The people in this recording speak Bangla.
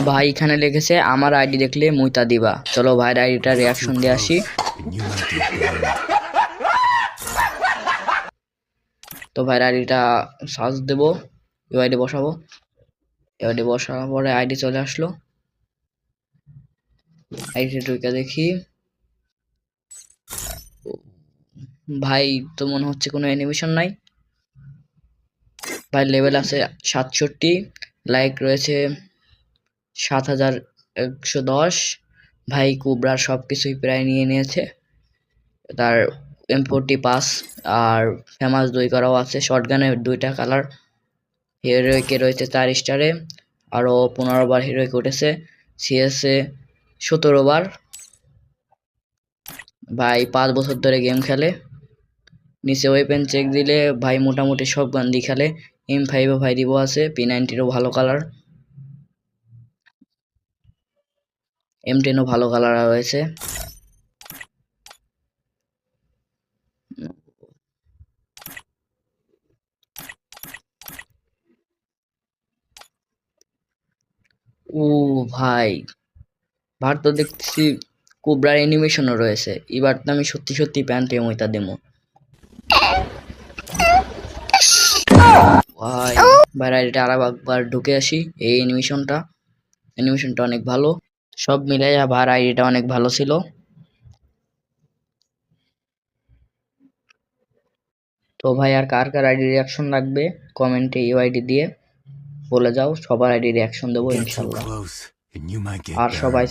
ভাই এখানে লিখেছে আমার আইডি দেখলে মুইতা দিবা। চলো ভাইয়ের আইডিটা রিয়াকশন দিয়ে আসি। তো ভাইয়ের আইডিটা সার্চ দেবো, ইউআইডি বসাবো। ইউআইডি বসানোর পরে আইডি চলে আসলো। আইডি ঢুকে দেখি, ভাই তো মনে হচ্ছে কোনো অ্যানিমেশন নাই। ভাই লেভেল আছে 67, লাইক রয়েছে 7110। ভাই কুবরার সব কিছুই প্রায় নিয়ে নিয়েছে। তার M40 পাস আর ফেমাস 2 করাও আছে। শটগানের 2টা কালার। হিরোইকে রয়েছে 4 স্টারে, আরও 15 বার হিরোইক উঠেছে। সিএসএ 17 বার। ভাই 5 বছর ধরে গেম খেলে। নিচে ওয়েপেন চেক দিলে ভাই মোটামুটি সব গান দিয়ে খেলে। M5 ও ভাই রিভো আছে, P90ও ভালো কালার, M10ও ভালো কালার রয়েছে। ও ভাই, ভার তো দেখতেছি কোবরার অ্যানিমেশনও রয়েছে। এবার তো আমি সত্যি সত্যি প্যান্টে মইতা দেবো ভাই। বাইরে আর একবার ঢুকে আসি। এই অ্যানিমেশনটা অনেক ভালো। সব মিলাইয়া ভার আইডিটা অনেক ভালো ছিল। তো ভাই আর কার কার আইডি রিয়াকশন লাগবে কমেন্টে ইউআইডি দিয়ে বলে যাও, সবার আইডি রিয়াকশন দেবো ইনশাল্লাহ। আর সবাই